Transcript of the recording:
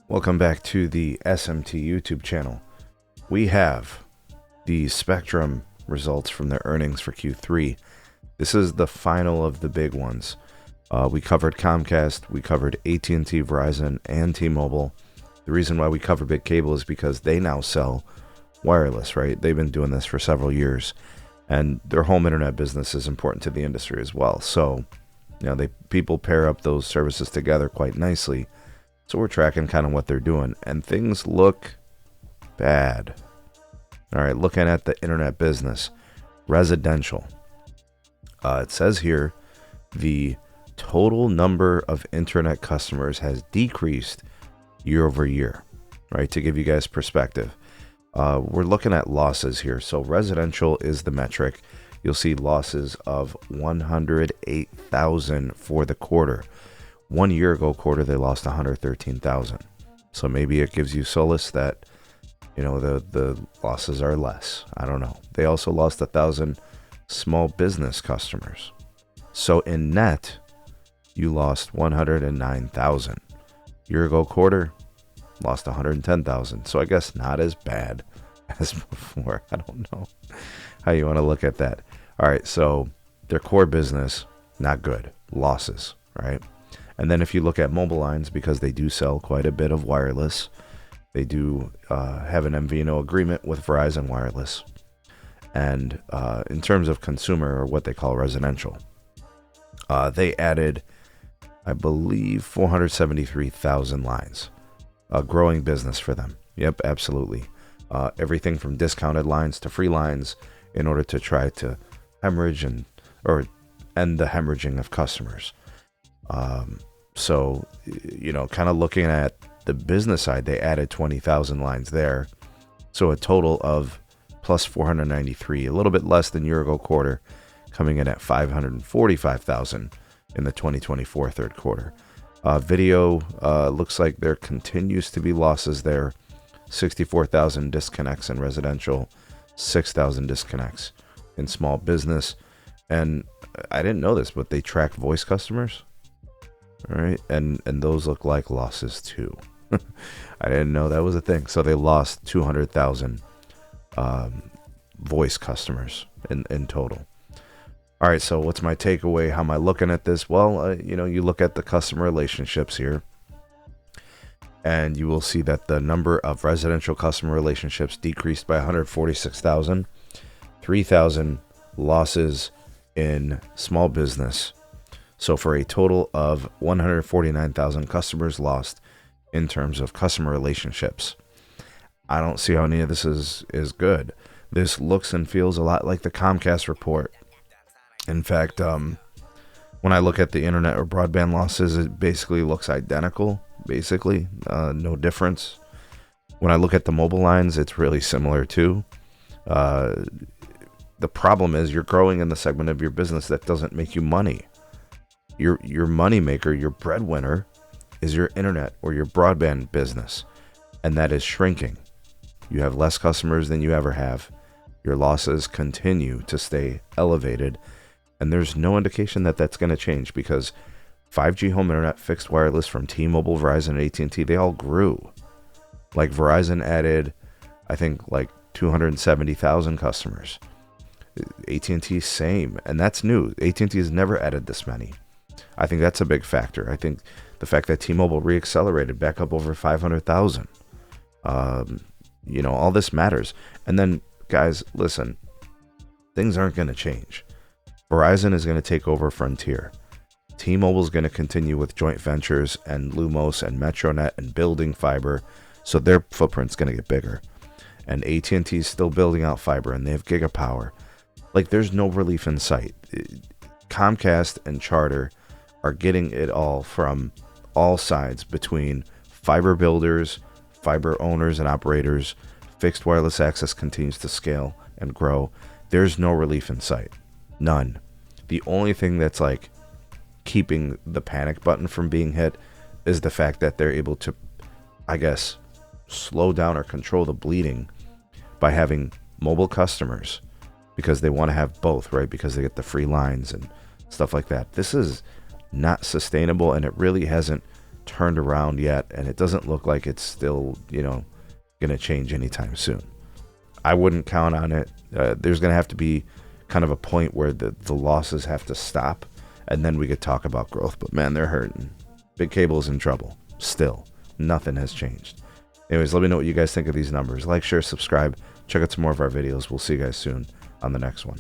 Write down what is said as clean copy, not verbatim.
Welcome back to the SMT YouTube channel. We have the Spectrum results from their earnings for Q3. This is the final of the big ones. We covered Comcast, we covered AT&T, Verizon, and T-Mobile. The reason why we cover big cable is because they now sell wireless, right? They've been doing this for several years, and their home internet business is important to the industry as well. So, people pair up those services together quite nicely. So we're tracking kind of what they're doing, and things look bad. All right, looking at the internet business, residential. It says here the total number of internet customers has decreased year over year, right? To give you guys perspective, we're looking at losses here. So residential is the metric. You'll see losses of 108,000 for the quarter. 1 year ago quarter, they lost 113,000. So maybe it gives you solace that, the losses are less. I don't know. They also lost 1,000 small business customers. So in net, you lost 109,000. Year ago quarter, lost 110,000. So I guess not as bad as before. I don't know how you want to look at that. All right, so their core business, not good. Losses, right? And then if you look at mobile lines, because they do sell quite a bit of wireless, they do have an MVNO agreement with Verizon Wireless. And in terms of consumer, or what they call residential, they added, I believe, 473,000 lines. A growing business for them. Yep, absolutely. Everything from discounted lines to free lines in order to try to hemorrhage or end the hemorrhaging of customers. So, kind of looking at the business side, they added 20,000 lines there. So a total of plus 493, a little bit less than year ago quarter, coming in at 545,000 in the 2024 third quarter. Video looks like there continues to be losses there. 64,000 disconnects in residential, 6,000 disconnects in small business. And I didn't know this, but they track voice customers. All right, and those look like losses too. I didn't know that was a thing. So they lost 200,000 voice customers in total. All right, so what's my takeaway? How am I looking at this? Well, you look at the customer relationships here, and you will see that the number of residential customer relationships decreased by 146,000, 3,000 losses in small business. So for a total of 149,000 customers lost in terms of customer relationships. I don't see how any of this is good. This looks and feels a lot like the Comcast report. In fact, when I look at the internet or broadband losses, it basically looks identical, no difference. When I look at the mobile lines, it's really similar too. The problem is you're growing in the segment of your business that doesn't make you money. Your money maker, your breadwinner, is your internet or your broadband business, and that is shrinking. You have less customers than you ever have. Your losses continue to stay elevated, and there's no indication that that's going to change because 5G home internet, fixed wireless from T-Mobile, Verizon, and AT&T, they all grew. Like Verizon added, I think, like 270,000 customers. AT&T, same, and that's new. AT&T has never added this many. I think that's a big factor. I think the fact that T-Mobile reaccelerated back up over 500,000. All this matters. And then, guys, listen, things aren't going to change. Verizon is going to take over Frontier. T-Mobile is going to continue with joint ventures and Lumos and Metronet and building fiber, so their footprint's going to get bigger. And AT&T is still building out fiber, and they have gigapower. Like, there's no relief in sight. Comcast and Charter are getting it all from all sides between fiber builders, fiber owners and operators. Fixed wireless access continues to scale and grow. There's no relief in sight. None. The only thing that's like keeping the panic button from being hit is the fact that they're able to, I guess, slow down or control the bleeding by having mobile customers, because they want to have both, right? Because they get the free lines and stuff like that. This is not sustainable, and it really hasn't turned around yet, and it doesn't look like it's still, going to change anytime soon. I wouldn't count on it. There's going to have to be kind of a point where the losses have to stop, and then we could talk about growth. But man, they're hurting. Big Cable's in trouble. Still, nothing has changed. Anyways, let me know what you guys think of these numbers. Like, share, subscribe. Check out some more of our videos. We'll see you guys soon on the next one.